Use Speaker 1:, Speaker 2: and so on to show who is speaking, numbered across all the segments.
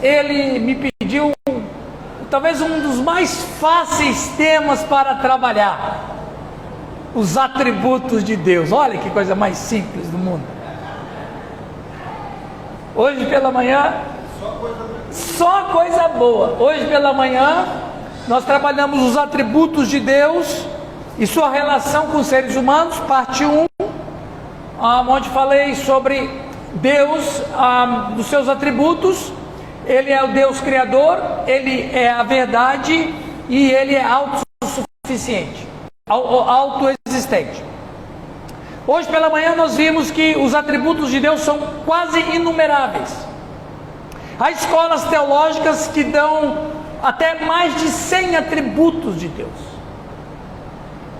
Speaker 1: ele me pediu talvez um dos mais fáceis temas para trabalhar: os atributos de Deus. Olha que coisa mais simples do mundo. Hoje pela manhã, só coisa boa. Hoje pela manhã nós trabalhamos os atributos de Deus e sua relação com os seres humanos, parte 1, onde falei sobre Deus, dos seus atributos. Ele é o Deus Criador, Ele é a verdade e Ele é autossuficiente, autoexistente. Hoje pela manhã nós vimos que os atributos de Deus são quase inumeráveis. Há escolas teológicas que dão até mais de 100 atributos de Deus.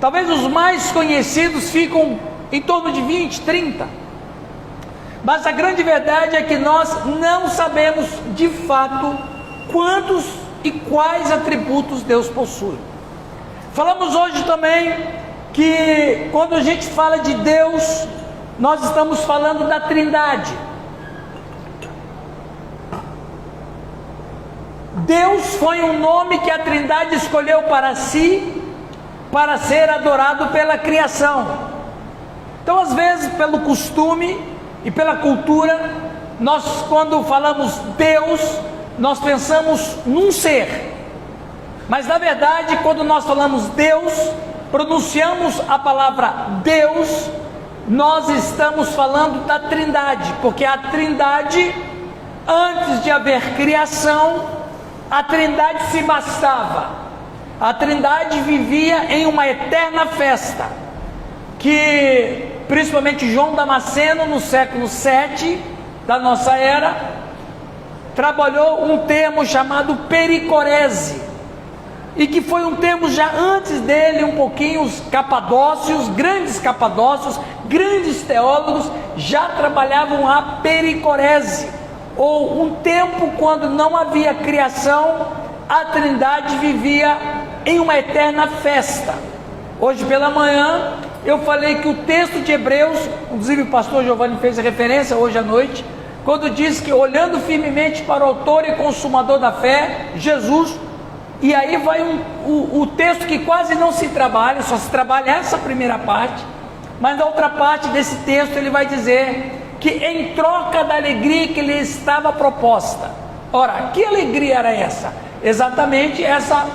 Speaker 1: Talvez os mais conhecidos ficam em torno de 20, 30. Mas a grande verdade é que nós não sabemos de fato quantos e quais atributos Deus possui. Falamos hoje também que quando a gente fala de Deus, nós estamos falando da Trindade. Deus foi um nome que a Trindade escolheu para si, para ser adorado pela criação. Então, às vezes, pelo costume e pela cultura, nós, quando falamos Deus, nós pensamos num ser. Mas na verdade, quando nós falamos Deus, pronunciamos a palavra Deus, nós estamos falando da Trindade, porque a Trindade, antes de haver criação, a Trindade se bastava. A Trindade vivia em uma eterna festa, que principalmente João Damasceno, no século 7 da nossa era, trabalhou um termo chamado pericorese, e que foi um termo já antes dele, um pouquinho, os capadócios, grandes teólogos, já trabalhavam a pericorese, ou um tempo quando não havia criação, a Trindade vivia em uma eterna festa. Hoje pela manhã eu falei que o texto de Hebreus, inclusive o pastor Giovanni fez referência hoje à noite, quando diz que olhando firmemente para o autor e consumador da fé, Jesus. E aí vai o texto que quase não se trabalha, só se trabalha essa primeira parte, mas na outra parte desse texto ele vai dizer que em troca da alegria que lhe estava proposta. Ora, que alegria era essa? Exatamente essa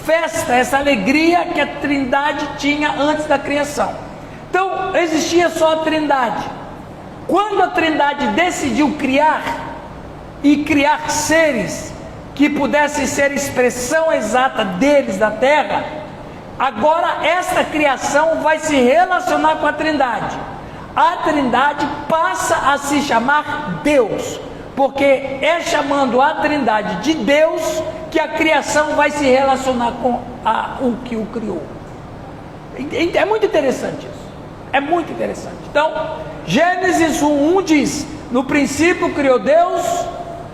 Speaker 1: festa, essa alegria que a Trindade tinha antes da criação. Então, existia só a Trindade. Quando a Trindade decidiu criar, e criar seres que pudessem ser expressão exata deles da terra, agora esta criação vai se relacionar com a Trindade. A Trindade passa a se chamar Deus, porque é chamando a Trindade de Deus que a criação vai se relacionar com o que o criou. É muito interessante isso, é muito interessante. Então, Gênesis 1:1 diz: no princípio criou Deus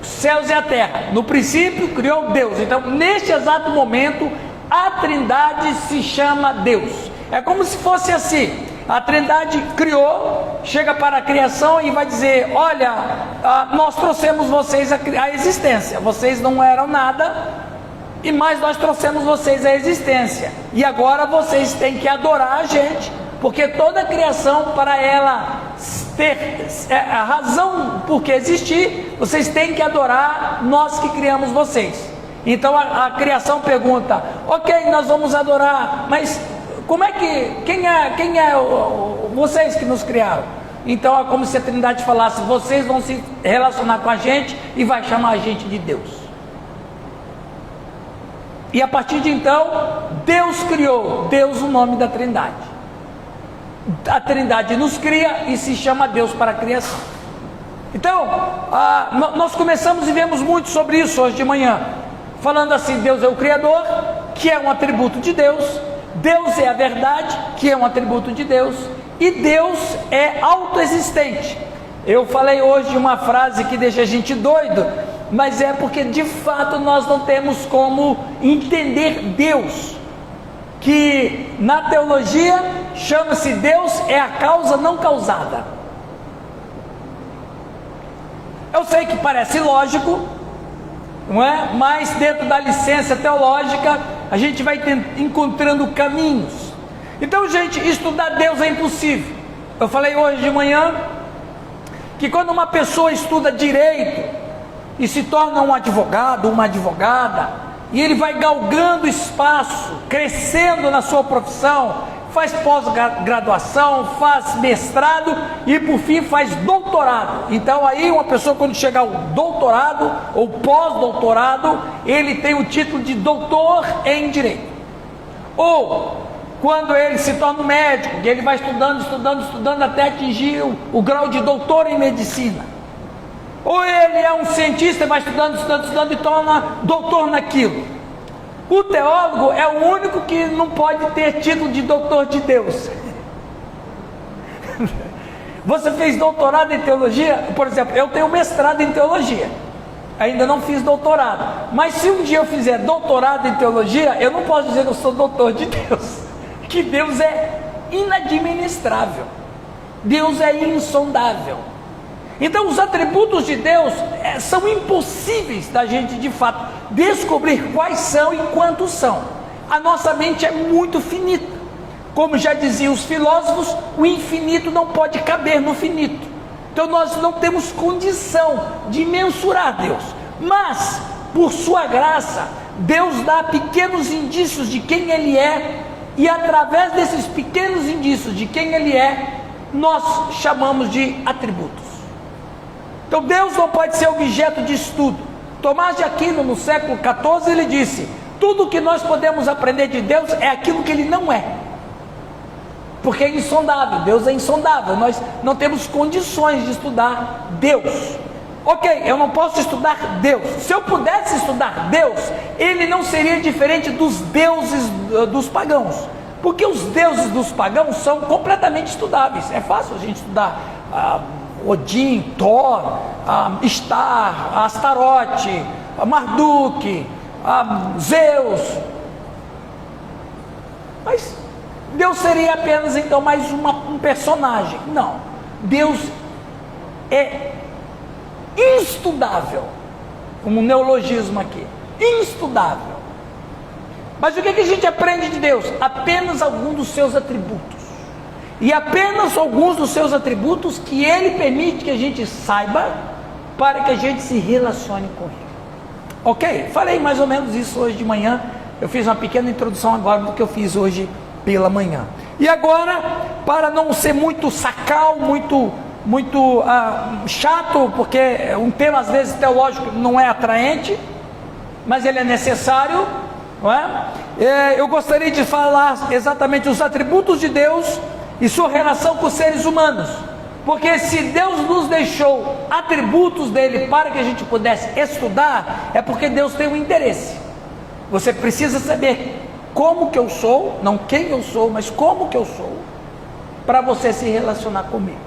Speaker 1: os céus e a terra. No princípio criou Deus. Então, neste exato momento, a Trindade se chama Deus. É como se fosse assim: a Trindade criou, chega para a criação e vai dizer: olha, nós trouxemos vocês à existência, vocês não eram nada, mas nós trouxemos vocês à existência, e agora vocês têm que adorar a gente, porque toda a criação, para ela ter a razão por que existir, vocês têm que adorar nós que criamos vocês. Então a criação pergunta: ok, nós vamos adorar, mas como é que, quem é vocês que nos criaram? Então é como se a Trindade falasse: vocês vão se relacionar com a gente e vai chamar a gente de Deus. E a partir de então, Deus criou, Deus o nome da Trindade. A Trindade nos cria e se chama Deus para a criação. Então, nós começamos e vemos muito sobre isso hoje de manhã, falando assim: Deus é o Criador, que é um atributo de Deus. Deus é a verdade, que é um atributo de Deus, e Deus é autoexistente. Eu falei hoje uma frase que deixa a gente doido, mas é porque de fato nós não temos como entender Deus, que na teologia chama-se Deus é a causa não causada. Eu sei que parece lógico, não é? Mas dentro da licença teológica, a gente vai encontrando caminhos. Então, gente, estudar Deus é impossível. Eu falei hoje de manhã que quando uma pessoa estuda direito e se torna um advogado, uma advogada, e ele vai galgando espaço, crescendo na sua profissão, faz pós-graduação, faz mestrado e por fim faz doutorado. Então aí uma pessoa, quando chegar ao doutorado ou pós-doutorado, ele tem o título de doutor em direito. Ou quando ele se torna um médico, e ele vai estudando até atingir o grau de doutor em medicina. Ou ele é um cientista e vai estudando e torna doutor naquilo. O teólogo é o único que não pode ter título de doutor de Deus. Você fez doutorado em teologia? Por exemplo, eu tenho mestrado em teologia, ainda não fiz doutorado, mas se um dia eu fizer doutorado em teologia, eu não posso dizer que eu sou doutor de Deus, que Deus é inadministrável, Deus é insondável. Então os atributos de Deus são impossíveis da gente de fato descobrir quais são e quantos são. A nossa mente é muito finita, como já diziam os filósofos, o infinito não pode caber no finito. Então nós não temos condição de mensurar Deus, mas por sua graça Deus dá pequenos indícios de quem Ele é, e através desses pequenos indícios de quem Ele é, nós chamamos de atributos. Então Deus não pode ser objeto de estudo. Tomás de Aquino, no século XIV, ele disse: tudo que nós podemos aprender de Deus é aquilo que Ele não é, porque é insondável. Deus é insondável, nós não temos condições de estudar Deus. Ok, eu não posso estudar Deus. Se eu pudesse estudar Deus, Ele não seria diferente dos deuses dos pagãos, porque os deuses dos pagãos são completamente estudáveis. É fácil a gente estudar Odin, Thor, Star, Astarote, Marduk, Zeus. Mas Deus seria apenas então mais um personagem. Não, Deus é instudável, um neologismo aqui, instudável. Mas o que a gente aprende de Deus? Apenas alguns dos seus atributos, e apenas alguns dos seus atributos que Ele permite que a gente saiba, para que a gente se relacione com Ele. Ok? Falei mais ou menos isso hoje de manhã. Eu fiz uma pequena introdução agora do que eu fiz hoje pela manhã. E agora, para não ser muito sacal, muito chato, porque um tema às vezes teológico não é atraente, mas ele é necessário, não é? Eu gostaria de falar exatamente os atributos de Deus e sua relação com os seres humanos, porque se Deus nos deixou atributos dele para que a gente pudesse estudar, é porque Deus tem um interesse. Você precisa saber como que eu sou, não quem eu sou, mas como que eu sou, para você se relacionar comigo.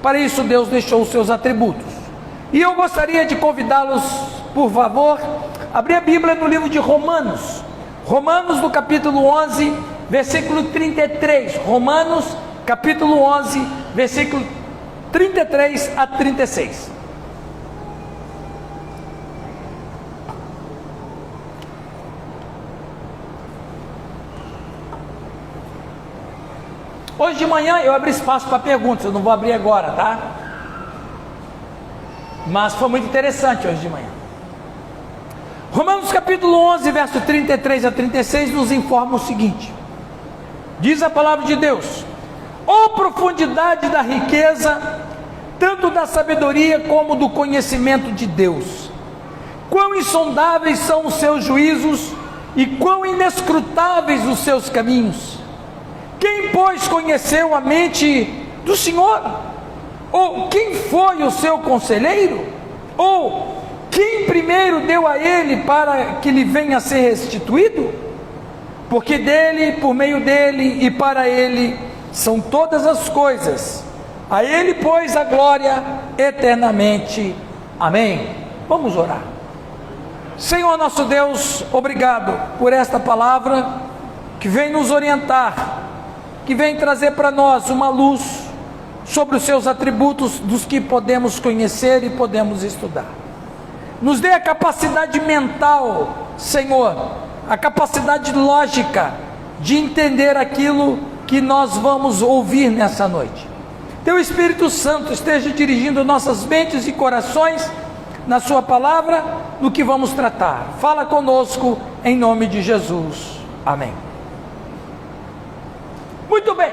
Speaker 1: Para isso Deus deixou os seus atributos. E eu gostaria de convidá-los, por favor, a abrir a Bíblia no livro de Romanos, no capítulo 11, versículo 33, Romanos, capítulo 11, versículo 33 a 36. Hoje de manhã eu abri espaço para perguntas, eu não vou abrir agora, tá? Mas foi muito interessante hoje de manhã. Romanos capítulo 11, verso 33 a 36 nos informa o seguinte: diz a palavra de Deus: ó profundidade da riqueza, tanto da sabedoria como do conhecimento de Deus! Quão insondáveis são os seus juízos e quão inescrutáveis os seus caminhos! Quem, pois, conheceu a mente do Senhor? Ou quem foi o seu conselheiro? Ou quem primeiro deu a ele para que lhe venha a ser restituído? Porque dele, por meio dele e para ele são todas as coisas. A ele, pois, a glória eternamente. Amém. Vamos orar. Senhor nosso Deus, obrigado por esta palavra que vem nos orientar, que vem trazer para nós uma luz sobre os seus atributos, dos que podemos conhecer e podemos estudar. nos dê a capacidade mental, Senhor, a capacidade lógica de entender aquilo que nós vamos ouvir nessa noite. Teu Espírito Santo esteja dirigindo nossas mentes e corações na sua palavra, no que vamos tratar. Fala conosco em nome de Jesus. Amém. Muito bem.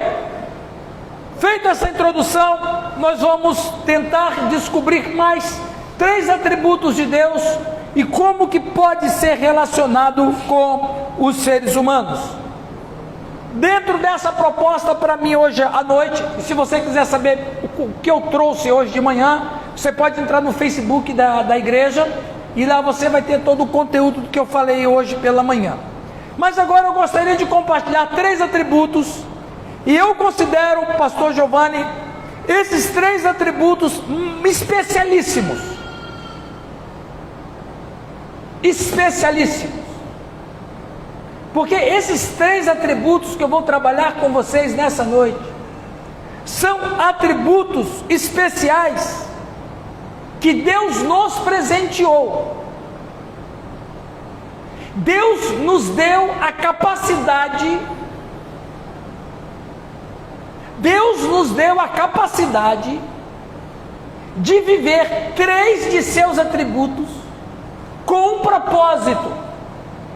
Speaker 1: Feita essa introdução, nós vamos tentar descobrir mais 3 atributos de Deus e como que pode ser relacionado com os seres humanos. Dentro dessa proposta para mim hoje à noite, e se você quiser saber o que eu trouxe hoje de manhã, você pode entrar no Facebook da igreja e lá você vai ter todo o conteúdo do que eu falei hoje pela manhã. Mas agora eu gostaria de compartilhar 3 atributos, e eu considero, pastor Giovanni, esses 3 atributos especialíssimos. Especialíssimos. Porque esses 3 atributos que eu vou trabalhar com vocês nessa noite, são atributos especiais, que Deus nos presenteou. Deus nos deu a capacidade, de viver 3 de seus atributos, com um propósito,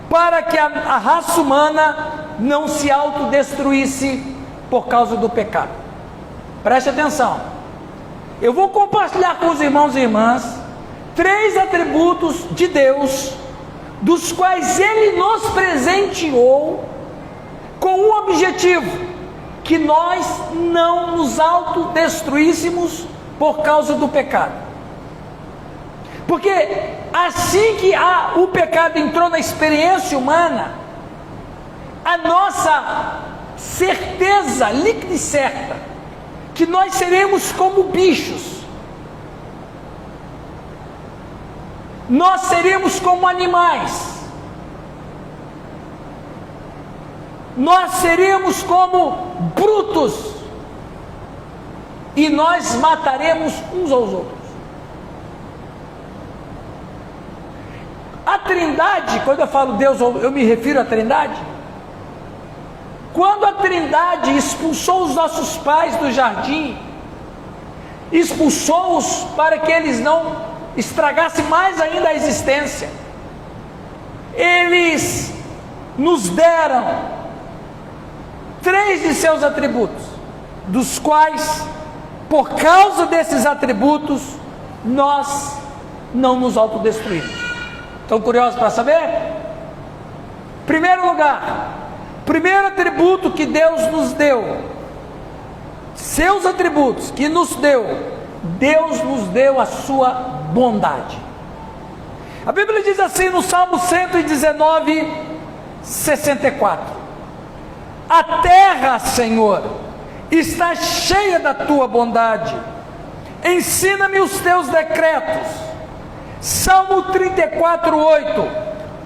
Speaker 1: para que a raça humana não se autodestruísse por causa do pecado. Preste atenção, eu vou compartilhar com os irmãos e irmãs 3 atributos de Deus, dos quais Ele nos presenteou com um objetivo: que nós não nos autodestruíssemos por causa do pecado. Porque assim que o pecado entrou na experiência humana, a nossa certeza líquida e certa, que nós seremos como bichos, nós seremos como animais, nós seremos como brutos, e nós mataremos uns aos outros. A Trindade, quando eu falo Deus, eu me refiro à Trindade. Quando a Trindade expulsou os nossos pais do jardim, expulsou-os para que eles não estragassem mais ainda a existência, eles nos deram 3 de seus atributos, dos quais, por causa desses atributos, nós não nos autodestruímos. Estão curiosos para saber? Primeiro lugar, primeiro atributo que Deus nos deu, seus atributos que nos deu, Deus nos deu a sua bondade. A Bíblia diz assim no Salmo 119, 64: a terra, Senhor, está cheia da tua bondade, ensina-me os teus decretos. Salmo 34, 8: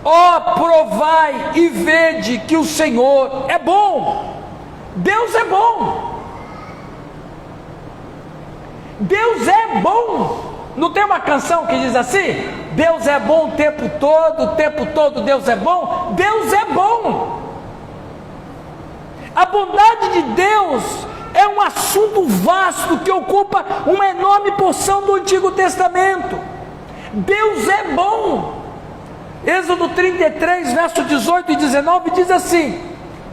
Speaker 1: ó, provai e vede que o Senhor é bom. Deus é bom. Deus é bom. Não tem uma canção que diz assim: Deus é bom o tempo todo Deus é bom? Deus é bom. A bondade de Deus é um assunto vasto que ocupa uma enorme porção do Antigo Testamento. Deus é bom. Êxodo 33, verso 18 e 19 diz assim: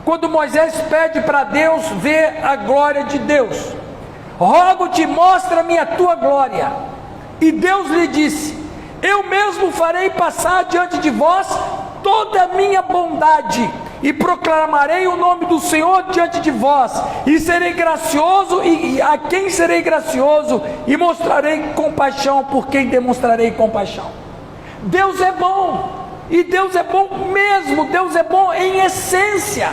Speaker 1: quando Moisés pede para Deus ver a glória de Deus, rogo-te, mostra-me a tua glória. E Deus lhe disse: eu mesmo farei passar diante de vós toda a minha bondade, e proclamarei o nome do Senhor diante de vós, e serei gracioso, e a quem serei gracioso, e mostrarei compaixão por quem demonstrarei compaixão. Deus é bom, e Deus é bom mesmo, Deus é bom em essência.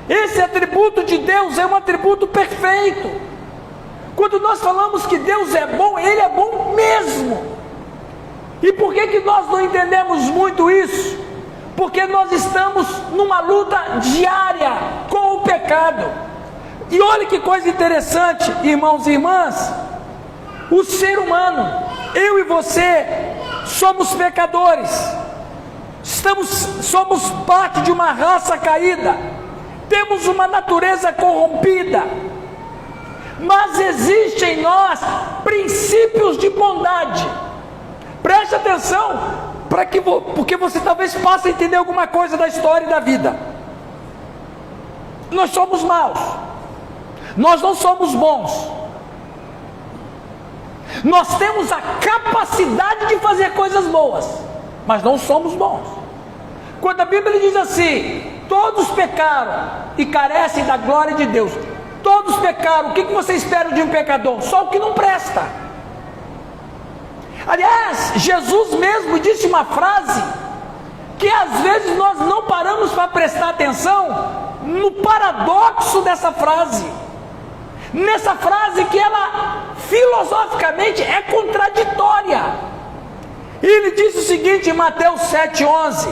Speaker 1: Esse atributo de Deus é um atributo perfeito. Quando nós falamos que Deus é bom, Ele é bom mesmo. E por que nós não entendemos muito isso? Porque nós estamos numa luta diária com o pecado. E olha que coisa interessante, irmãos e irmãs, o ser humano, eu e você, somos pecadores, somos parte de uma raça caída, temos uma natureza corrompida, mas existe em nós princípios de bondade. Preste atenção, porque você talvez possa entender alguma coisa da história e da vida. Nós somos maus, nós não somos bons. Nós temos a capacidade de fazer coisas boas, mas não somos bons. Quando a Bíblia diz assim: todos pecaram e carecem da glória de Deus. Todos pecaram. O que você espera de um pecador? Só o que não presta. Aliás, Jesus mesmo disse uma frase que às vezes nós não paramos para prestar atenção no paradoxo dessa frase. Nessa frase que ela filosoficamente é contraditória. Ele diz o seguinte em Mateus 7,11: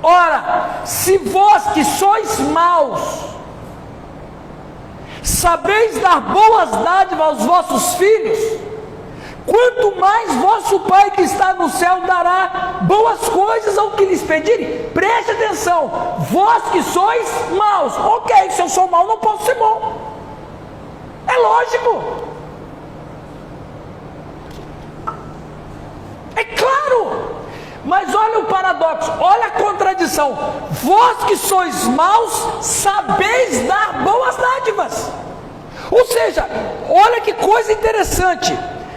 Speaker 1: ora, se vós que sois maus sabeis dar boas dádivas aos vossos filhos, quanto mais vosso Pai que está no céu dará boas coisas ao que lhes pedirem. Preste atenção, vós que sois maus. Ok, se eu sou mau não posso ser bom, é lógico, é claro. Mas olha o paradoxo, olha a contradição. Vós que sois maus, sabeis dar boas dádivas. Ou seja, olha que coisa interessante.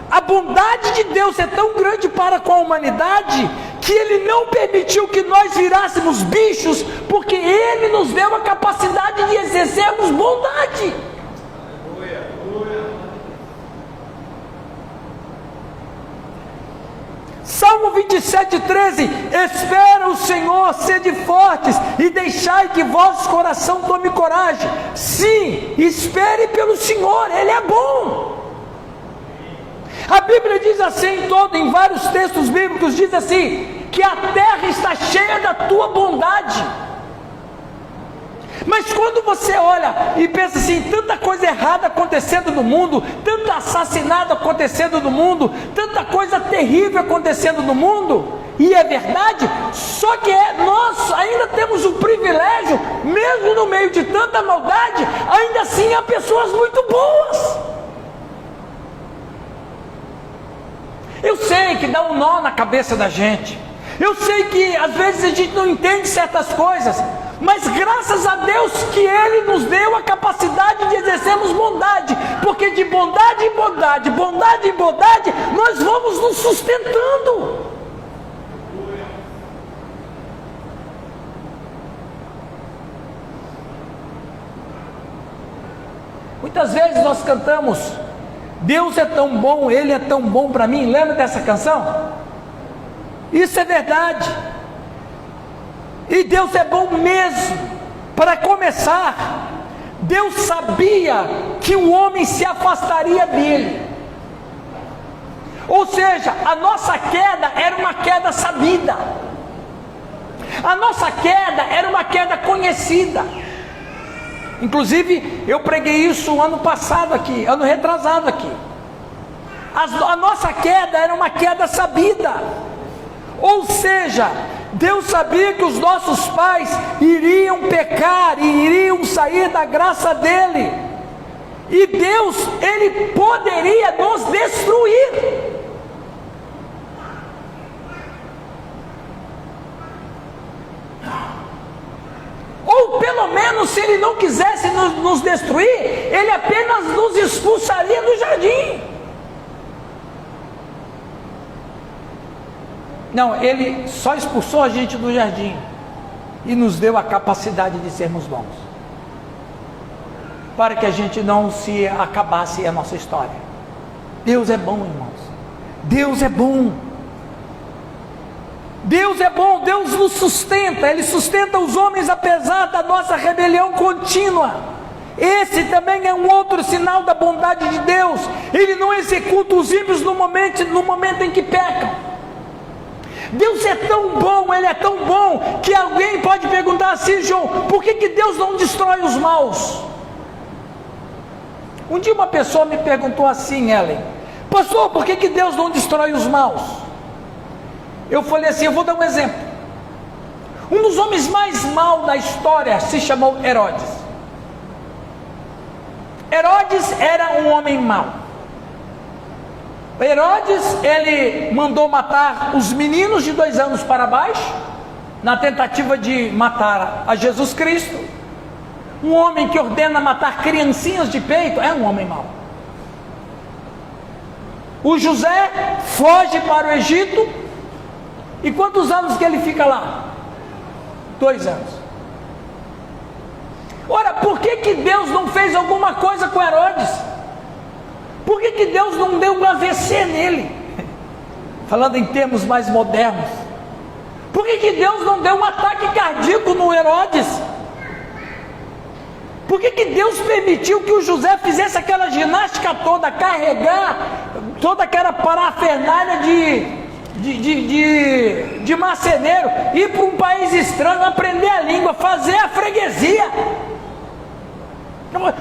Speaker 1: A bondade de Deus é tão grande para com a humanidade, que Ele não permitiu que nós virássemos bichos, porque Ele nos deu a capacidade de exercermos bondade. Salmo 27,13: espera o Senhor, sede fortes, e deixai que vosso coração tome coragem. Sim, espere pelo Senhor, Ele é bom. A Bíblia diz assim, em vários textos bíblicos, diz assim, que a terra está cheia da tua bondade. Mas quando você olha e pensa assim, tanta coisa errada acontecendo no mundo, tanto assassinato acontecendo no mundo, tanta coisa terrível acontecendo no mundo, e é verdade, só que nós ainda temos o privilégio, mesmo no meio de tanta maldade, ainda assim há pessoas muito boas. Eu sei que dá um nó na cabeça da gente, eu sei que às vezes a gente não entende certas coisas, mas graças a Deus que Ele nos deu a capacidade de exercermos bondade, porque de bondade em bondade, bondade em bondade, nós vamos nos sustentando. Muitas vezes nós cantamos: Deus é tão bom, Ele é tão bom para mim. Lembra dessa canção? Isso é verdade. E Deus é bom mesmo. Para começar, Deus sabia que o homem se afastaria dele. Ou seja, a nossa queda era uma queda sabida. A nossa queda era uma queda conhecida. Inclusive, eu preguei isso ano passado aqui, ano retrasado aqui. A nossa queda era uma queda sabida. Ou seja, Deus sabia que os nossos pais iriam pecar e iriam sair da graça dele. E Deus, Ele poderia nos destruir. Ou pelo menos, se Ele não quisesse nos destruir, Ele apenas nos expulsaria do jardim. Não, Ele só expulsou a gente do jardim e nos deu a capacidade de sermos bons, para que a gente não se acabasse a nossa história. Deus é bom, irmãos. Deus é bom. Deus é bom, Deus nos sustenta, Ele sustenta os homens apesar da nossa rebelião contínua. Esse também é um outro sinal da bondade de Deus. Ele não executa os ímpios no momento em que pecam. Deus é tão bom, Ele é tão bom, que alguém pode perguntar assim: João, por que Deus não destrói os maus? Um dia uma pessoa me perguntou assim: Ellen, pastor, por que Deus não destrói os maus? Eu falei assim, eu vou dar um exemplo. Um dos homens mais maus da história se chamou Herodes. Herodes era um homem mau. Herodes, ele mandou matar os meninos de 2 anos para baixo, na tentativa de matar a Jesus Cristo. Um homem que ordena matar criancinhas de peito é um homem mau. O José foge para o Egito, e quantos anos que ele fica lá? 2 anos. Ora, por que Deus não fez alguma coisa com Herodes? Por que Deus não deu um AVC nele? Falando em termos mais modernos. Por que Deus não deu um ataque cardíaco no Herodes? Por que Deus permitiu que o José fizesse aquela ginástica toda, carregar toda aquela parafernália de marceneiro, ir para um país estranho, aprender a língua, fazer a freguesia?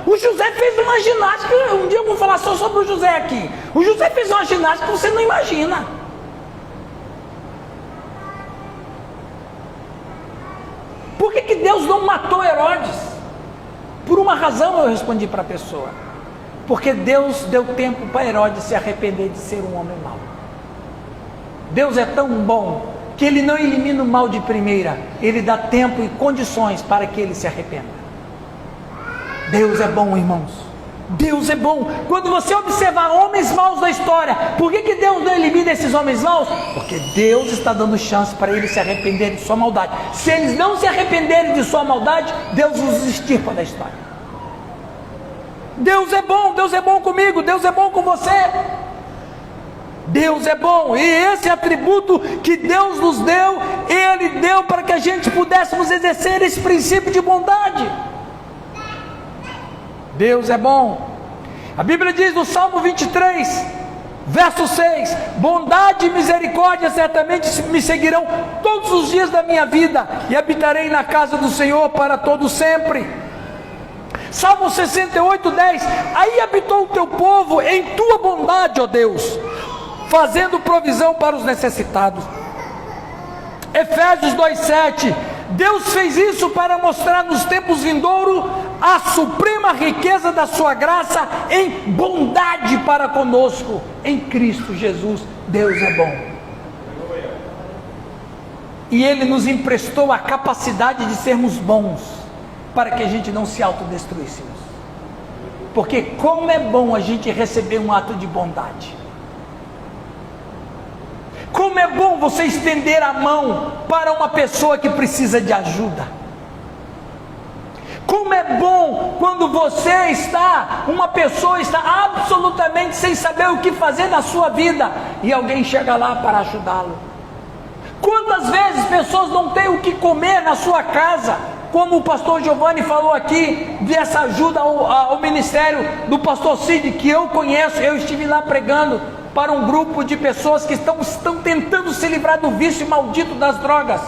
Speaker 1: O José fez uma ginástica. Um dia eu vou falar só sobre o José aqui. O José fez uma ginástica que você não imagina. Por que Deus não matou Herodes? Por uma razão eu respondi para a pessoa. Porque Deus deu tempo para Herodes se arrepender de ser um homem mau. Deus é tão bom que Ele não elimina o mal de primeira. Ele dá tempo e condições para que ele se arrependa. Deus é bom, irmãos. Deus é bom. Quando você observar homens maus da história, por que Deus não elimina esses homens maus? Porque Deus está dando chance para eles se arrependerem de sua maldade. Se eles não se arrependerem de sua maldade, Deus os extirpa da história. Deus é bom comigo, Deus é bom com você. Deus é bom, e esse atributo que Deus nos deu, Ele deu para que a gente pudéssemos exercer esse princípio de bondade. Deus é bom. A Bíblia diz no Salmo 23, verso 6: bondade e misericórdia certamente me seguirão todos os dias da minha vida, e habitarei na casa do Senhor para todo sempre. Salmo 68, 10: aí habitou o teu povo em tua bondade, ó Deus, fazendo provisão para os necessitados. Efésios 2:7: Deus fez isso para mostrar nos tempos vindouros a suprema riqueza da sua graça em bondade para conosco em Cristo Jesus. Deus é bom. E Ele nos emprestou a capacidade de sermos bons, para que a gente não se autodestruíssemos. Porque como é bom a gente receber um ato de bondade. Como é bom você estender a mão para uma pessoa que precisa de ajuda. Como é bom quando uma pessoa está absolutamente sem saber o que fazer na sua vida, e alguém chega lá para ajudá-lo. Quantas vezes pessoas não têm o que comer na sua casa, como o pastor Giovanni falou aqui, dessa ajuda ao ministério do pastor Cid, que eu conheço. Eu estive lá pregando para um grupo de pessoas que estão tentando se livrar do vício maldito das drogas.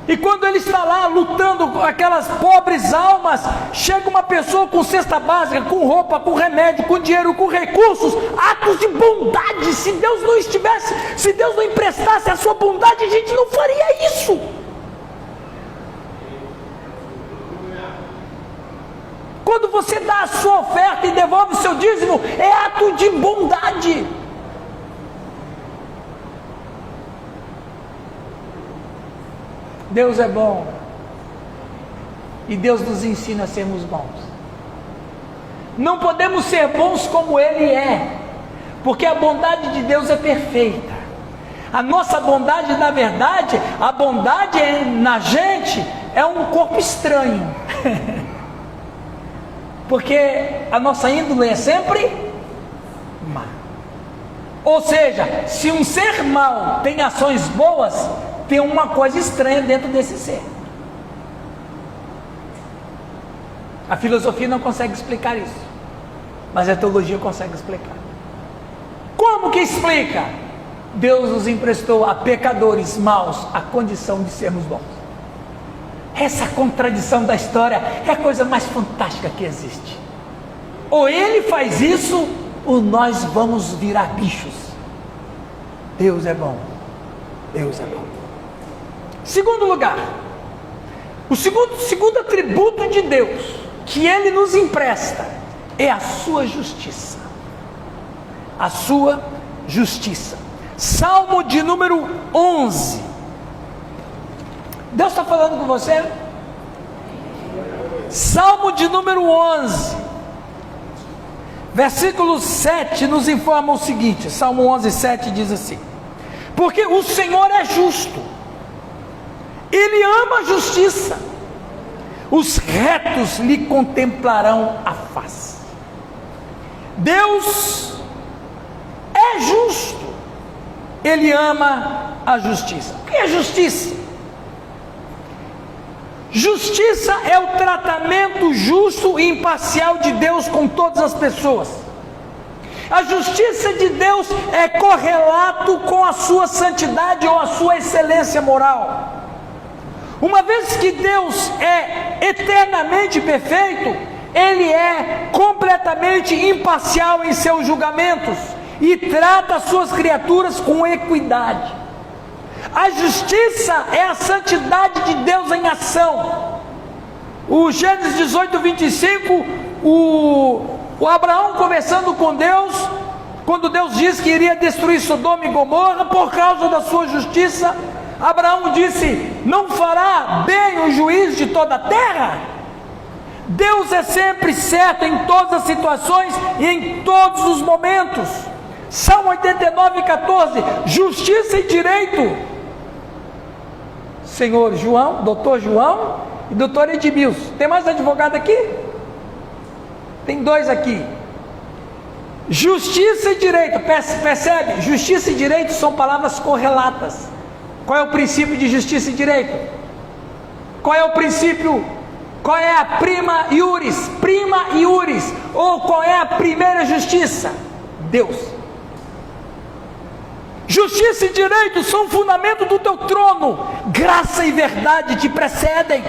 Speaker 1: E quando ele está lá lutando com aquelas pobres almas, chega uma pessoa com cesta básica, com roupa, com remédio, com dinheiro, com recursos, atos de bondade. Se Deus não emprestasse a sua bondade, a gente não faria isso. Quando você dá a sua oferta e devolve o seu dízimo, é ato de bondade. Deus é bom, e Deus nos ensina a sermos bons. Não podemos ser bons como Ele é, porque a bondade de Deus é perfeita. A nossa bondade, na verdade, a bondade na gente é um corpo estranho, porque a nossa índole é sempre má. Ou seja, se um ser mau tem ações boas, tem uma coisa estranha dentro desse ser. A filosofia não consegue explicar isso, mas a teologia consegue explicar. Como que explica? Deus nos emprestou a pecadores maus a condição de sermos bons. Essa contradição da história é a coisa mais fantástica que existe. Ou Ele faz isso, ou nós vamos virar bichos. Deus é bom. Deus é bom. Segundo lugar, o segundo atributo de Deus que Ele nos empresta é a sua justiça. A sua justiça. Salmo de número 11. Deus está falando com você? Salmo de número 11, versículo 7 nos informa o seguinte. Salmo 11, 7 diz assim: porque o Senhor é justo, Ele ama a justiça, os retos lhe contemplarão a face. Deus é justo, Ele ama a justiça. O que é justiça? Justiça é o tratamento justo e imparcial de Deus com todas as pessoas. A justiça de Deus é correlato com a sua santidade ou a sua excelência moral. Uma vez que Deus é eternamente perfeito, Ele é completamente imparcial em seus julgamentos e trata as suas criaturas com equidade. A justiça é a santidade de Deus em ação. O Gênesis 18, 25, o Abraão conversando com Deus, quando Deus disse que iria destruir Sodoma e Gomorra por causa da sua justiça, Abraão disse: não fará bem o juiz de toda a terra? Deus é sempre certo em todas as situações e em todos os momentos. Salmo 89, 14, justiça e direito. Senhor João, doutor João e doutor Edmilson. Tem mais advogado aqui? Tem dois aqui. Justiça e direito, percebe? Justiça e direito são palavras correlatas. Qual é o princípio de justiça e direito? Qual é o princípio? Qual é a prima iuris? Prima iuris. Ou qual é a primeira justiça? Deus. Justiça e direito são o fundamento do teu trono. Graça e verdade te precedem.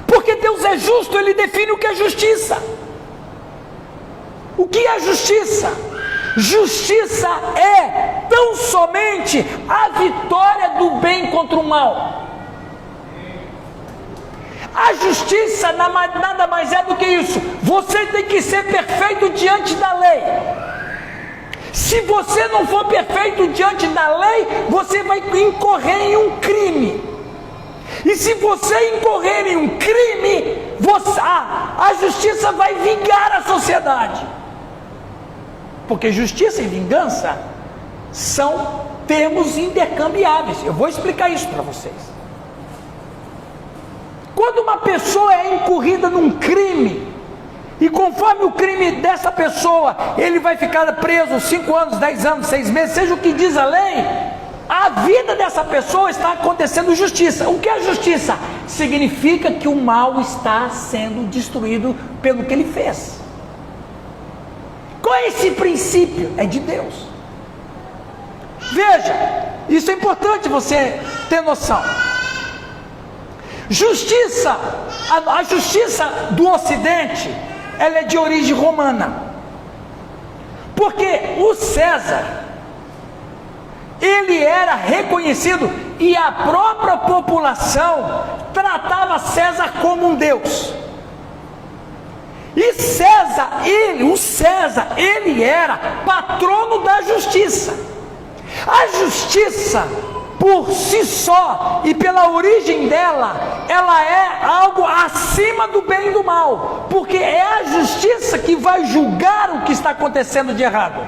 Speaker 1: Porque Deus é justo, Ele define o que é justiça. O que é justiça? Justiça é tão somente a vitória do bem contra o mal. A justiça nada mais é do que isso. Você tem que ser perfeito diante da lei. Se você não for perfeito diante da lei, você vai incorrer em um crime. E se você incorrer em um crime, a justiça vai vingar a sociedade. Porque justiça e vingança são termos intercambiáveis. Eu vou explicar isso para vocês. Quando uma pessoa é incorrida num crime, e conforme o crime dessa pessoa, ele vai ficar preso 5 anos, 10 anos, 6 meses, seja o que diz a lei, a vida dessa pessoa está acontecendo justiça. O que é justiça? Significa que o mal está sendo destruído pelo que ele fez. Qual é esse princípio? É de Deus. Veja, isso é importante você ter noção. Justiça, a justiça do Ocidente, ela é de origem romana, porque o César, ele era reconhecido e a própria população tratava César como um deus. E César, ele era patrono da justiça. A justiça, por si só e pela origem dela, ela é algo acima do bem e do mal, porque é a justiça que vai julgar o que está acontecendo de errado.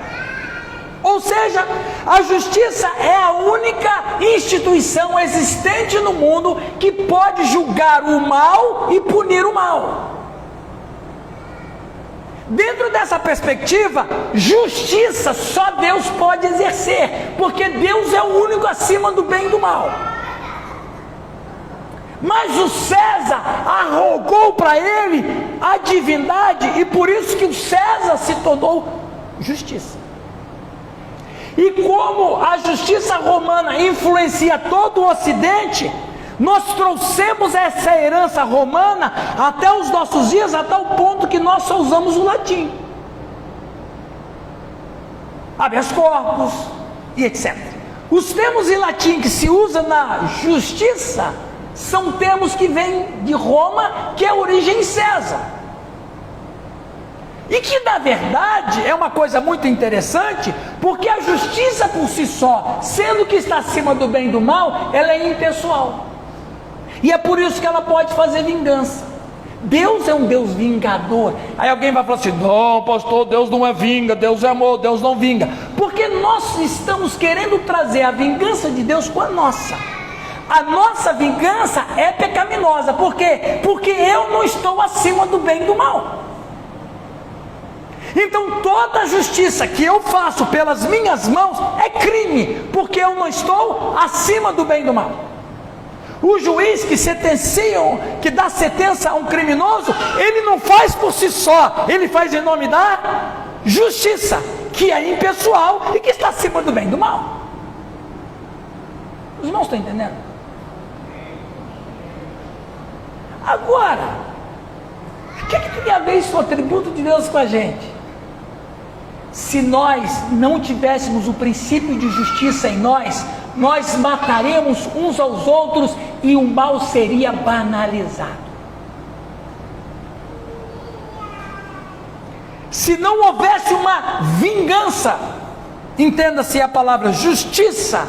Speaker 1: Ou seja, a justiça é a única instituição existente no mundo que pode julgar o mal e punir o mal. Dentro dessa perspectiva, justiça só Deus pode exercer, porque Deus é o único acima do bem e do mal. Mas o César arrogou para ele a divindade, e por isso que o César se tornou justiça. E como a justiça romana influencia todo o Ocidente, nós trouxemos essa herança romana até os nossos dias, até o ponto que nós só usamos o latim. Habeas corpus, e etc. Os termos em latim que se usa na justiça são termos que vêm de Roma, que é a origem César. E que na verdade é uma coisa muito interessante, porque a justiça por si só, sendo que está acima do bem e do mal, ela é impessoal. E é por isso que ela pode fazer vingança. Deus é um Deus vingador. Aí alguém vai falar assim: não, pastor, Deus não é vinga, Deus é amor, Deus não vinga. Porque nós estamos querendo trazer a vingança de Deus com a nossa. A nossa vingança é pecaminosa. Por quê? Porque eu não estou acima do bem e do mal. Então toda a justiça que eu faço pelas minhas mãos é crime, porque eu não estou acima do bem e do mal. O juiz que dá sentença a um criminoso, ele não faz por si só, ele faz em nome da justiça, que é impessoal e que está acima do bem e do mal. Os irmãos estão entendendo? Agora, o que tem a ver isso, o atributo de Deus com a gente? Se nós não tivéssemos o princípio de justiça em nós, nós mataremos uns aos outros e o mal seria banalizado. Se não houvesse uma vingança, entenda-se a palavra justiça,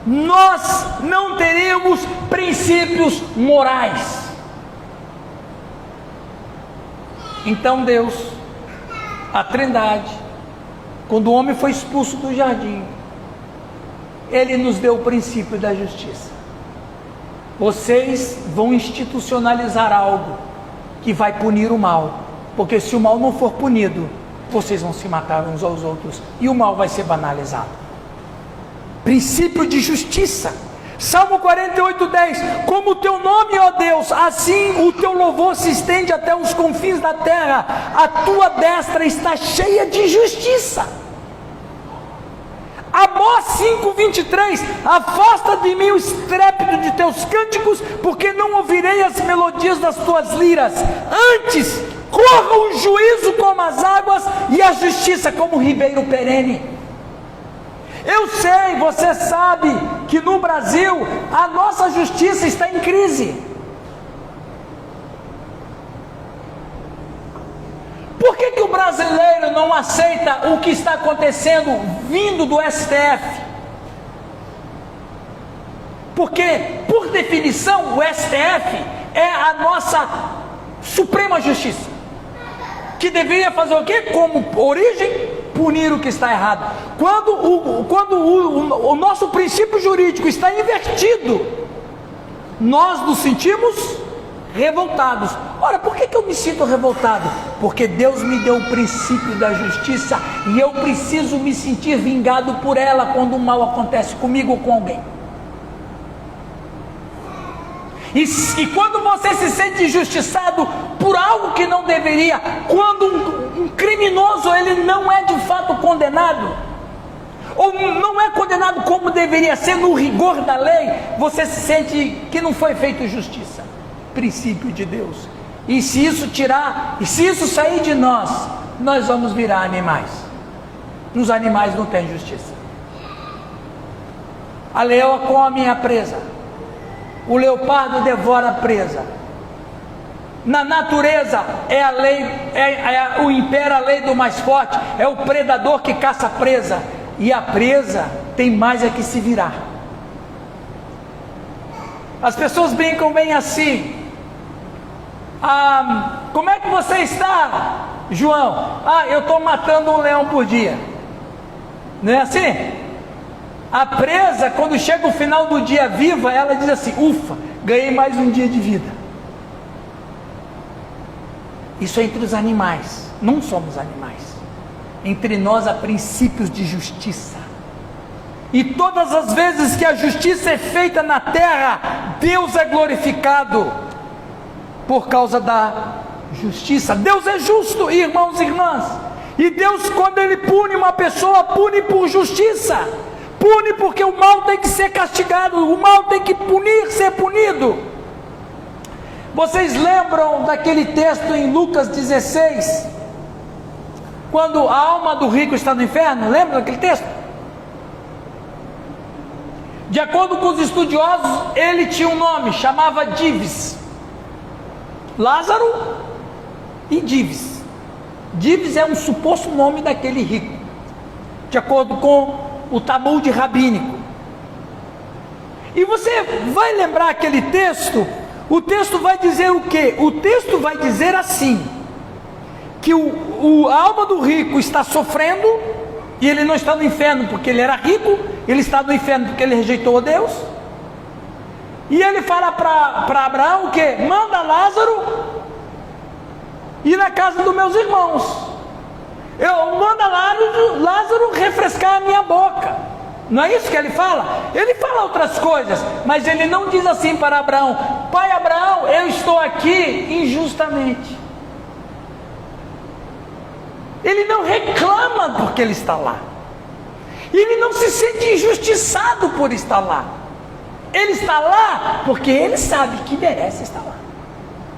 Speaker 1: nós não teríamos princípios morais. Então Deus, a Trindade, quando o homem foi expulso do jardim, Ele nos deu o princípio da justiça. Vocês vão institucionalizar algo que vai punir o mal, porque se o mal não for punido, vocês vão se matar uns aos outros e o mal vai ser banalizado. Princípio de justiça. Salmo 48:10: como o teu nome, ó Deus, assim o teu louvor se estende até os confins da terra, a tua destra está cheia de justiça. Amós 5:23: afasta de mim o estrépito de teus cânticos, porque não ouvirei as melodias das tuas liras. Antes corra o juízo como as águas e a justiça como o ribeiro perene. Eu sei, você sabe que no Brasil a nossa justiça está em crise. Por que o brasileiro não aceita o que está acontecendo vindo do STF? Porque, por definição, o STF é a nossa Suprema Justiça, que deveria fazer o quê? Como origem, punir o que está errado. Quando o nosso princípio jurídico está invertido, nós nos sentimos revoltados. Ora, por que eu me sinto revoltado? Porque Deus me deu o princípio da justiça e eu preciso me sentir vingado por ela quando o mal acontece comigo ou com alguém. E quando você se sente injustiçado por algo que não deveria, quando um criminoso ele não é de fato condenado, ou não é condenado como deveria ser no rigor da lei, você se sente que não foi feito justiça. Princípio de Deus. E se isso sair de nós, nós vamos virar animais. Nos animais não tem justiça. A leoa come a presa, o leopardo devora a presa. Na natureza é a lei, impera a lei do mais forte, é o predador que caça a presa, e a presa tem mais é que se virar. As pessoas brincam bem assim: como é que você está, João? Eu estou matando um leão por dia. Não é assim? A presa, quando chega o final do dia viva, ela diz assim: ufa, ganhei mais um dia de vida. Isso é entre os animais, não somos animais. Entre nós há princípios de justiça. E todas as vezes que a justiça é feita na terra, Deus é glorificado por causa da justiça. Deus é justo, irmãos e irmãs. E Deus, quando Ele pune uma pessoa, pune por justiça. Pune porque o mal tem que ser castigado, o mal tem que ser punido. Vocês lembram daquele texto em Lucas 16, quando a alma do rico está no inferno? Lembra daquele texto? De acordo com os estudiosos, ele tinha um nome, chamava Dives. Lázaro e Dives. Dives é um suposto nome daquele rico, de acordo com o Talmud rabínico. E você vai lembrar aquele texto? O texto vai dizer o quê? O texto vai dizer assim, que a alma do rico está sofrendo, e ele não está no inferno porque ele era rico, ele está no inferno porque ele rejeitou a Deus. E ele fala para Abraão o quê? Manda Lázaro ir na casa dos meus irmãos. Manda Lázaro refrescar a minha boca. Não é isso que ele fala? Ele fala outras coisas, mas ele não diz assim para Abraão: pai Abraão, eu estou aqui injustamente. Ele não reclama porque ele está lá. Ele não se sente injustiçado por estar lá. Ele está lá porque ele sabe que merece estar lá.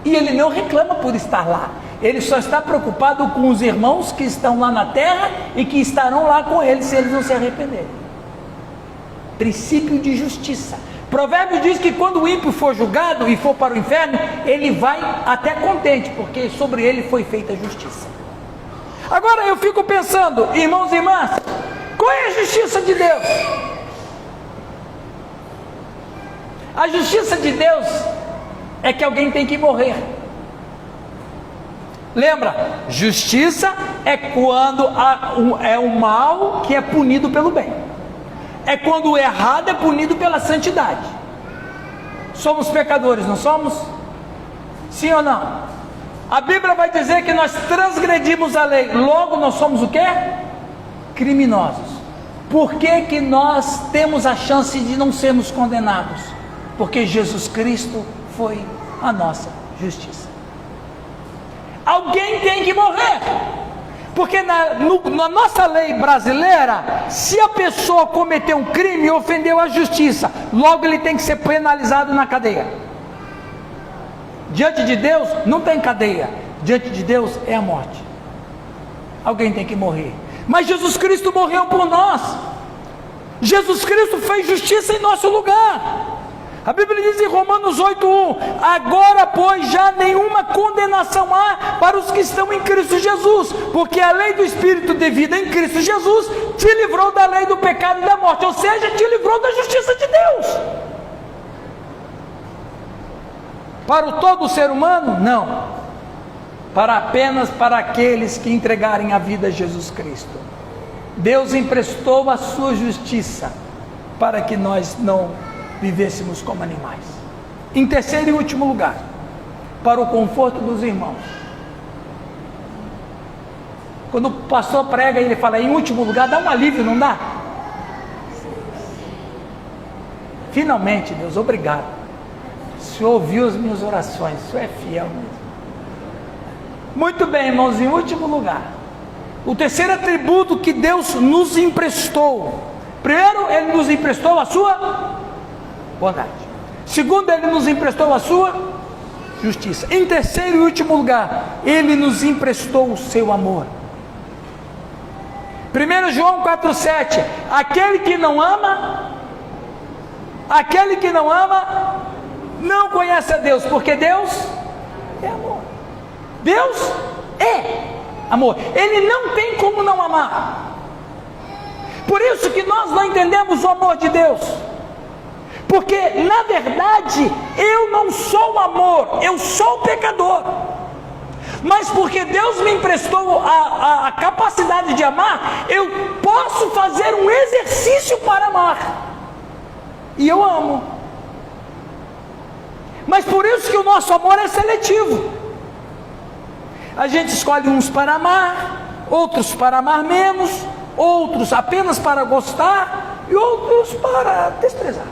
Speaker 1: E ele não reclama por estar lá. Ele só está preocupado com os irmãos que estão lá na terra e que estarão lá com ele se eles não se arrependerem. Princípio de justiça. Provérbios diz que quando o ímpio for julgado e for para o inferno, ele vai até contente, porque sobre ele foi feita a justiça. Agora eu fico pensando, irmãos e irmãs, qual é a justiça de Deus? A justiça de Deus é que alguém tem que morrer. Lembra? Justiça é quando é o mal que é punido pelo bem. É quando o errado é punido pela santidade. Somos pecadores, não somos? Sim ou não? A Bíblia vai dizer que nós transgredimos a lei. Logo nós somos o quê? Criminosos. Por que nós temos a chance de não sermos condenados? Porque Jesus Cristo foi a nossa justiça. Alguém tem que morrer. Porque na nossa lei brasileira, se a pessoa cometeu um crime e ofendeu a justiça, logo ele tem que ser penalizado na cadeia. Diante de Deus não tem cadeia. Diante de Deus é a morte. Alguém tem que morrer. Mas Jesus Cristo morreu por nós. Jesus Cristo fez justiça em nosso lugar. A Bíblia diz em Romanos 8:1: agora pois já nenhuma condenação há para os que estão em Cristo Jesus, porque a lei do Espírito de vida em Cristo Jesus te livrou da lei do pecado e da morte, ou seja, te livrou da justiça de Deus. Para o todo ser humano? Não. Apenas para aqueles que entregarem a vida a Jesus Cristo. Deus emprestou a sua justiça para que nós não vivêssemos como animais. Em terceiro e último lugar, para o conforto dos irmãos. Quando o pastor prega, ele fala em último lugar, dá um alívio, não dá? Finalmente, Deus, obrigado. O Senhor ouviu as minhas orações, o Senhor é fiel mesmo. Muito bem, irmãos, em último lugar, o terceiro atributo que Deus nos emprestou. Primeiro, Ele nos emprestou a sua bondade. Segundo, Ele nos emprestou a sua justiça. Em terceiro e último lugar, Ele nos emprestou o seu amor. 1 João 4,7: aquele que não ama não conhece a Deus, porque Deus é amor. Deus é amor. Ele não tem como não amar. Por isso que nós não entendemos o amor de Deus, porque na verdade eu não sou o amor, eu sou o pecador. Mas porque Deus me emprestou a capacidade de amar, eu posso fazer um exercício para amar, e eu amo. Mas por isso que o nosso amor é seletivo. A gente escolhe uns para amar, outros para amar menos, outros apenas para gostar e outros para desprezar.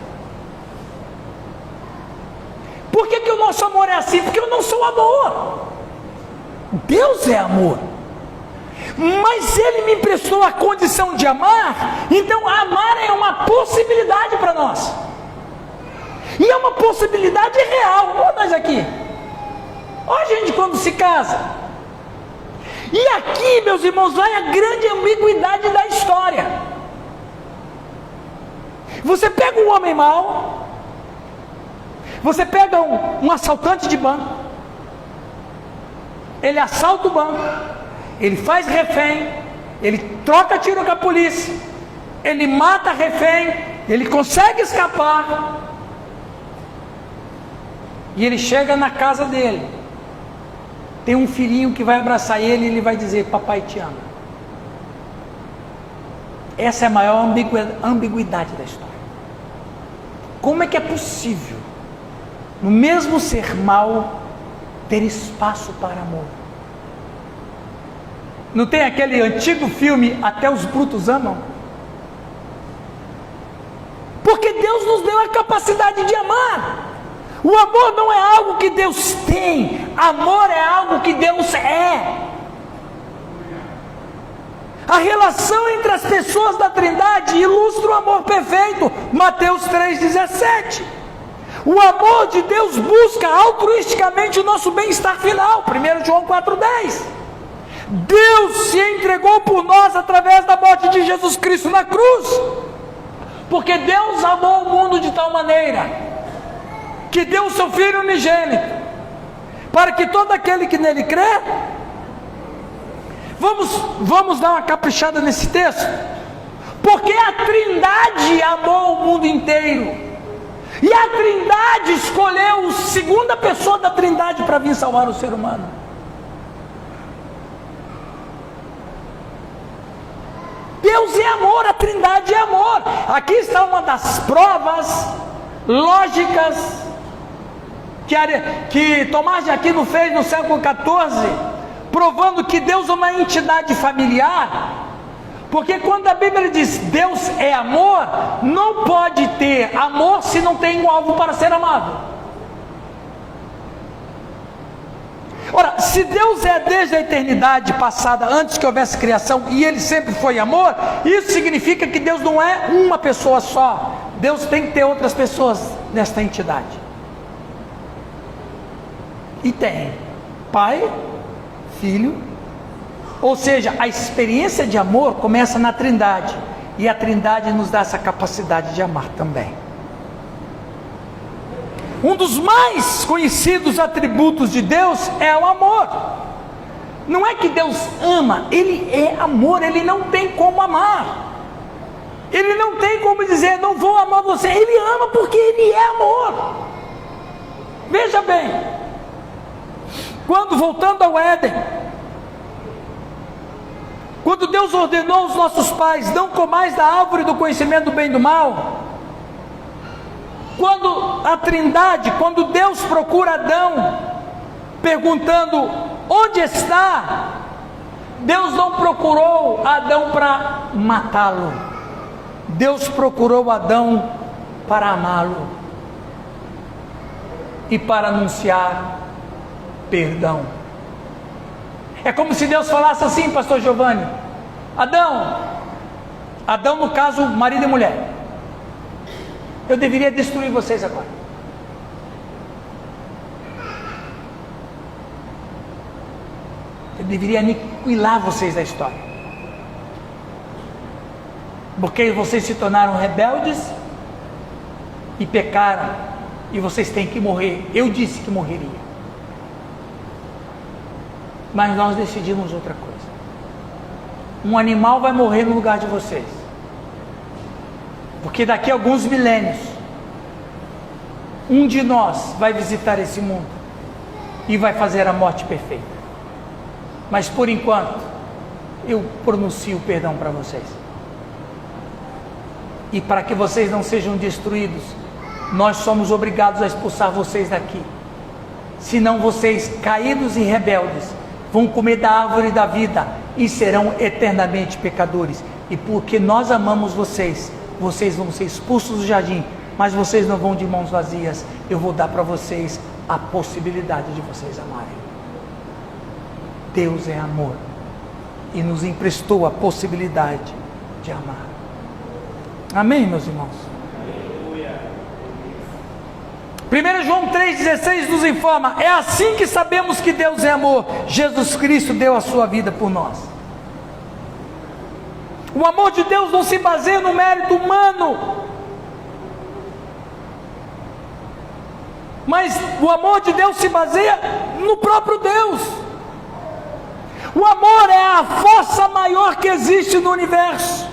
Speaker 1: Por que o nosso amor é assim? Porque eu não sou amor. Deus é amor. Mas Ele me emprestou a condição de amar, então amar é uma possibilidade para nós. E é uma possibilidade real. Olha nós aqui. Olha a gente quando se casa. E aqui, meus irmãos, vai a grande ambiguidade da história. Você pega um homem mau, você pega um assaltante de banco, ele assalta o banco, ele faz refém, ele troca tiro com a polícia, ele mata refém, ele consegue escapar, e ele chega na casa dele, tem um filhinho que vai abraçar ele e ele vai dizer: papai te ama. Essa é a maior ambiguidade da história. Como é que é possível, no mesmo ser mau, ter espaço para amor? Não tem aquele antigo filme Até os Brutos Amam? Porque Deus nos deu a capacidade de amar. O amor não é algo que Deus tem, amor é algo que Deus é. A relação entre as pessoas da Trindade ilustra o amor perfeito, Mateus 3,17. O amor de Deus busca altruisticamente o nosso bem-estar final, 1 João 4,10. Deus se entregou por nós através da morte de Jesus Cristo na cruz, porque Deus amou o mundo de tal maneira, que deu o seu Filho unigênito, para que todo aquele que nele crê... Vamos dar uma caprichada nesse texto, porque a Trindade amou o mundo inteiro, e a Trindade escolheu a segunda pessoa da Trindade para vir salvar o ser humano. Deus é amor, a Trindade é amor. Aqui está uma das provas lógicas que Tomás de Aquino fez no século XIV, provando que Deus é uma entidade familiar. Porque quando a Bíblia diz Deus é amor, não pode ter amor se não tem um alvo para ser amado. Ora, se Deus é desde a eternidade passada, antes que houvesse criação, e Ele sempre foi amor, isso significa que Deus não é uma pessoa só. Deus tem que ter outras pessoas nesta entidade. E tem Pai, Filho, ou seja, a experiência de amor começa na Trindade, e a Trindade nos dá essa capacidade de amar também. Um dos mais conhecidos atributos de Deus é o amor. Não é que Deus ama, Ele é amor, Ele não tem como amar, Ele não tem como dizer não vou amar você. Ele ama porque Ele é amor. Veja bem, voltando ao Éden, quando Deus ordenou aos nossos pais: não comais da árvore do conhecimento do bem e do mal, quando a Trindade, quando Deus procura Adão, perguntando onde está, Deus não procurou Adão para matá-lo, Deus procurou Adão para amá-lo e para anunciar perdão. É como se Deus falasse assim, pastor Giovanni: Adão no caso marido e mulher, eu deveria destruir vocês agora. Eu deveria aniquilar vocês da história, porque vocês se tornaram rebeldes e pecaram, e vocês têm que morrer. Eu disse que morreria, mas nós decidimos outra coisa. Um animal vai morrer no lugar de vocês, porque daqui a alguns milênios, um de nós vai visitar esse mundo e vai fazer a morte perfeita. Mas por enquanto, eu pronuncio perdão para vocês. E para que vocês não sejam destruídos, nós somos obrigados a expulsar vocês daqui. Senão vocês, caídos e rebeldes, vão comer da árvore da vida e serão eternamente pecadores. E porque nós amamos vocês, vocês vão ser expulsos do jardim, mas vocês não vão de mãos vazias. Eu vou dar para vocês a possibilidade de vocês amarem. Deus é amor e nos emprestou a possibilidade de amar. Amém, meus irmãos? 1 João 3,16 nos informa: é assim que sabemos que Deus é amor, Jesus Cristo deu a sua vida por nós. O amor de Deus não se baseia no mérito humano, Mas o amor de Deus se baseia no próprio Deus. O amor é a força maior que existe no universo.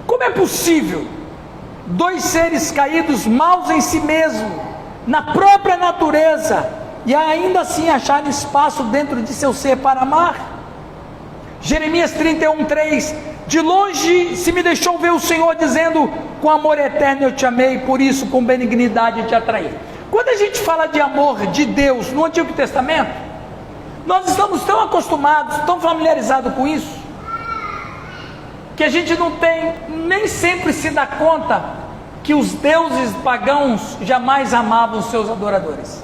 Speaker 1: Como é possível dois seres caídos, maus em si mesmo, na própria natureza, e ainda assim acharem espaço dentro de seu ser para amar? Jeremias 31:3: de longe se me deixou ver o Senhor, dizendo, com amor eterno eu te amei, por isso com benignidade eu te atraí. Quando a gente fala de amor de Deus no Antigo Testamento, nós estamos tão acostumados, tão familiarizados com isso, que a gente não tem, nem sempre se dá conta que os deuses pagãos jamais amavam seus adoradores.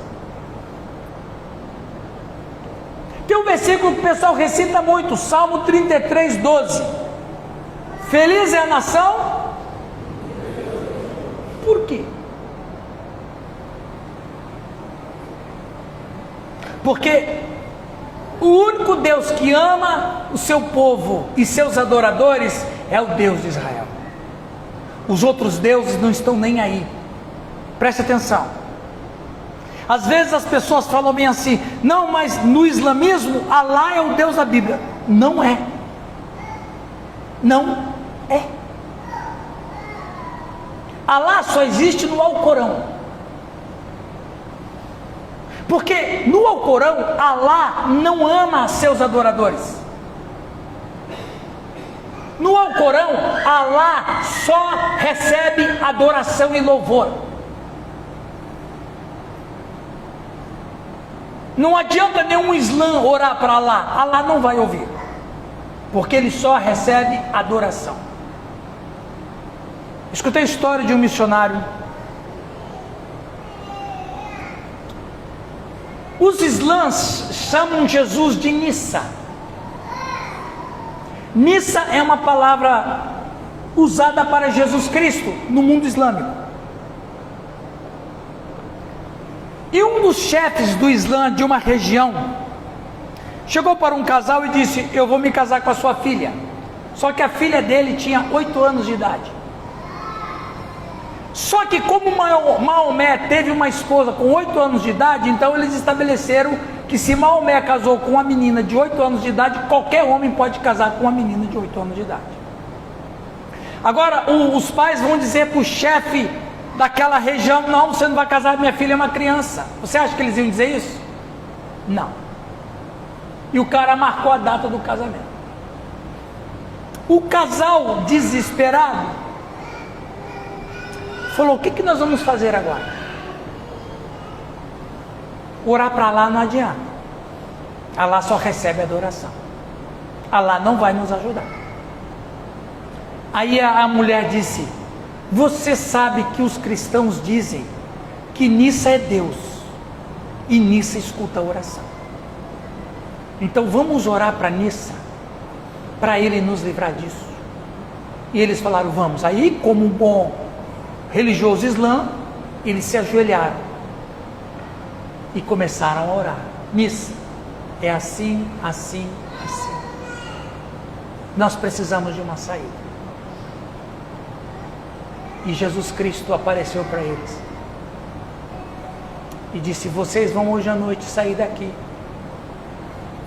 Speaker 1: Tem um versículo que o pessoal recita muito, Salmo 33:12: feliz é a nação. Por quê? Porque o único Deus que ama o seu povo e seus adoradores é o Deus de Israel. Os outros deuses não estão nem aí. Preste atenção. Às vezes as pessoas falam bem assim: não, mas no islamismo Alá é o Deus da Bíblia. Não é. Não é. Alá só existe no Alcorão. Porque no Alcorão, Alá não ama seus adoradores. No Alcorão, Alá só recebe adoração e louvor. Não adianta nenhum Islã orar para Alá, Alá não vai ouvir, porque ele só recebe adoração. Escutei a história de um missionário. Os islãs chamam Jesus de Nissa. Nissa é uma palavra usada para Jesus Cristo no mundo islâmico. E um dos chefes do Islã de uma região chegou para um casal e disse: eu vou me casar com a sua filha. Só que a filha dele tinha 8 anos de idade. Só que como Maomé teve uma esposa com 8 anos de idade, então eles estabeleceram que se Maomé casou com uma menina de 8 anos de idade, qualquer homem pode casar com uma menina de 8 anos de idade. Agora os pais vão dizer para o chefe daquela região: não, você não vai casar, minha filha é uma criança. Você acha que eles iam dizer isso? Não. E o cara marcou a data do casamento. O casal desesperado falou: o que nós vamos fazer agora? Orar para Alá não adianta. Alá só recebe adoração. Alá não vai nos ajudar. Aí a mulher disse: você sabe que os cristãos dizem que Nissa é Deus e Nissa escuta a oração. Então vamos orar para Nissa, para ele nos livrar disso. E eles falaram: vamos. Aí, como um bom religioso islã, eles se ajoelharam e começaram a orar. Nissa, é assim, assim, assim. Nós precisamos de uma saída. E Jesus Cristo apareceu para eles e disse: vocês vão hoje à noite sair daqui.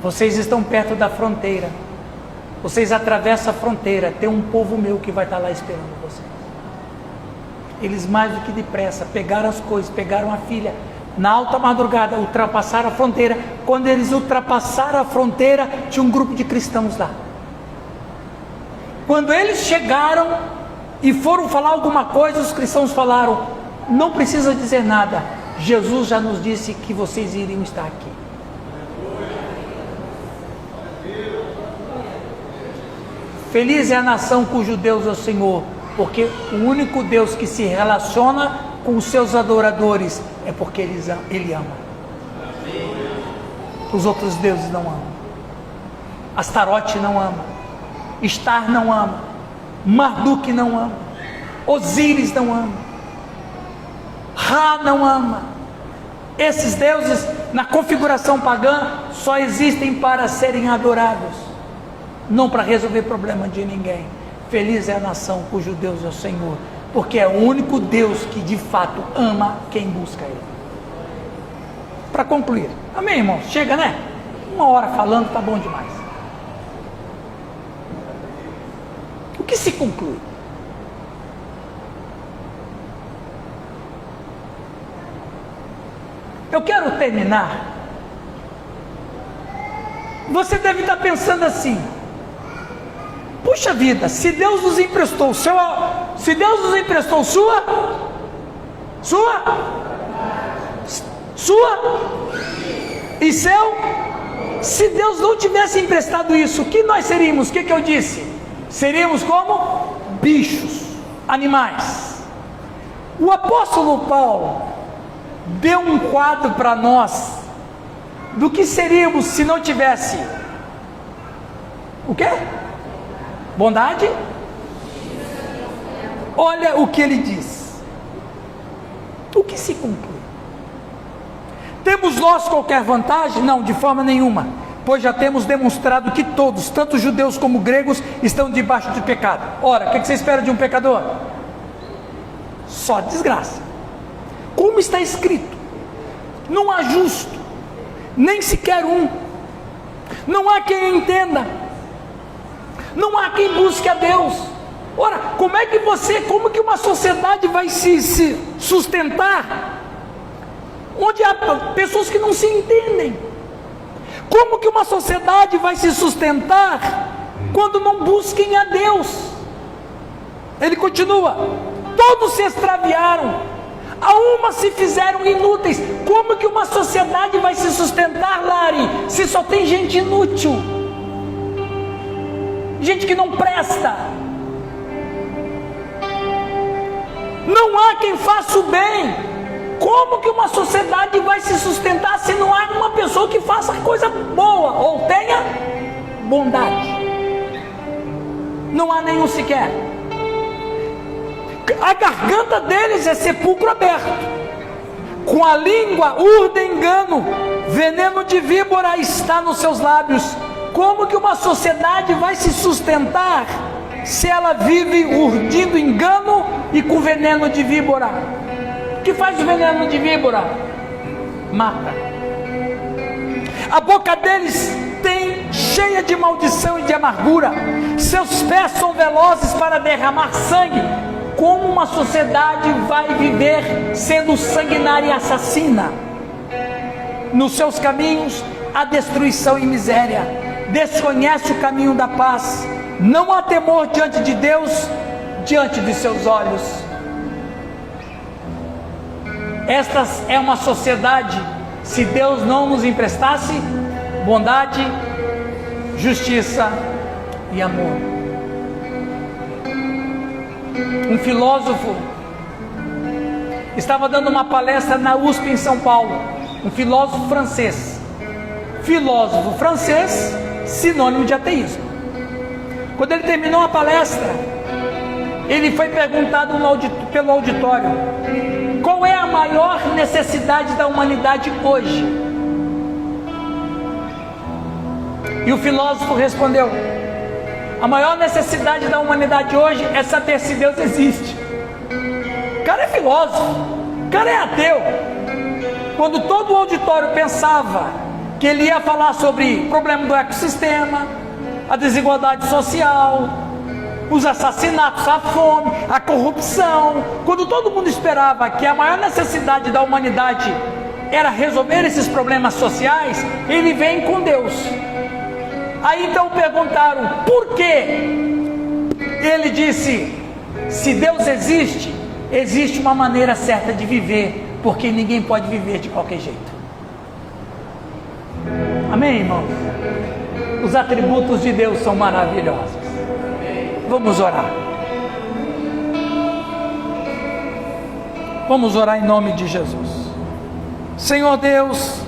Speaker 1: Vocês estão perto da fronteira. Vocês atravessam a fronteira. Tem um povo meu que vai estar lá esperando vocês. Eles mais do que depressa pegaram as coisas, pegaram a filha, na alta madrugada, ultrapassaram a fronteira. Quando eles ultrapassaram a fronteira, tinha um grupo de cristãos lá. Quando eles chegaram e foram falar alguma coisa, os cristãos falaram: não precisa dizer nada, Jesus já nos disse que vocês iriam estar aqui. Feliz é a nação cujo Deus é o Senhor, porque o único Deus que se relaciona com os seus adoradores é porque Ele ama. Os outros deuses não amam. Astarote não ama, Estar não ama, Marduk não ama, Osíris não ama, Ra não ama. Esses deuses na configuração pagã só existem para serem adorados, não para resolver problema de ninguém. Feliz é a nação cujo Deus é o Senhor, porque é o único Deus que de fato ama quem busca Ele. Para concluir, amém, irmãos? Chega, né? 1 hora falando, tá bom demais. O que se conclui? Eu quero terminar. Você deve estar pensando assim: puxa vida, se Deus nos emprestou sua e seu, se Deus não tivesse emprestado isso, o que nós seríamos? O que eu disse? Seríamos como bichos, animais. O apóstolo Paulo deu um quadro para nós do que seríamos se não tivesse o quê? Bondade? Olha o que ele diz. O que se conclui? Temos nós qualquer vantagem? Não, de forma nenhuma, pois já temos demonstrado que todos, tanto judeus como gregos, estão debaixo de pecado. Ora, o que você espera de um pecador? Só desgraça. Como está escrito: não há justo, nem sequer um, não há quem entenda, não há quem busque a Deus. Ora, como que uma sociedade vai se sustentar onde há pessoas que não se entendem? Como que uma sociedade vai se sustentar quando não busquem a Deus? Ele continua: todos se extraviaram, a uma se fizeram inúteis. Como que uma sociedade vai se sustentar, Lari, se só tem gente inútil, gente que não presta? Não há quem faça o bem. Como que uma sociedade vai se sustentar se não há uma pessoa que faça coisa boa ou tenha bondade? Não há nenhum sequer. A garganta deles é sepulcro aberto, com a língua urdem engano, veneno de víbora está nos seus lábios. Como que uma sociedade vai se sustentar se ela vive urdindo engano e com veneno de víbora? O que faz o veneno de víbora? Mata. A boca deles tem cheia de maldição e de amargura, seus pés são velozes para derramar sangue. Como uma sociedade vai viver sendo sanguinária e assassina? Nos seus caminhos há destruição e miséria, desconhece o caminho da paz, não há temor diante de Deus, diante de seus olhos. Esta é uma sociedade, se Deus não nos emprestasse bondade, justiça e amor. Um filósofo estava dando uma palestra na USP em São Paulo, um filósofo francês. Filósofo francês, sinônimo de ateísmo. Quando ele terminou a palestra, ele foi perguntado pelo auditório: qual é a maior necessidade da humanidade hoje? E o filósofo respondeu: a maior necessidade da humanidade hoje é saber se Deus existe. O cara é filósofo, o cara é ateu. Quando todo o auditório pensava que ele ia falar sobre o problema do ecossistema, a desigualdade social, os assassinatos, a fome, a corrupção, quando todo mundo esperava que a maior necessidade da humanidade era resolver esses problemas sociais, ele vem com Deus. Aí então perguntaram por quê? Ele disse: se Deus existe, existe uma maneira certa de viver, porque ninguém pode viver de qualquer jeito. Amém, irmãos? Os atributos de Deus são maravilhosos. Vamos orar. Vamos orar em nome de Jesus. Senhor Deus,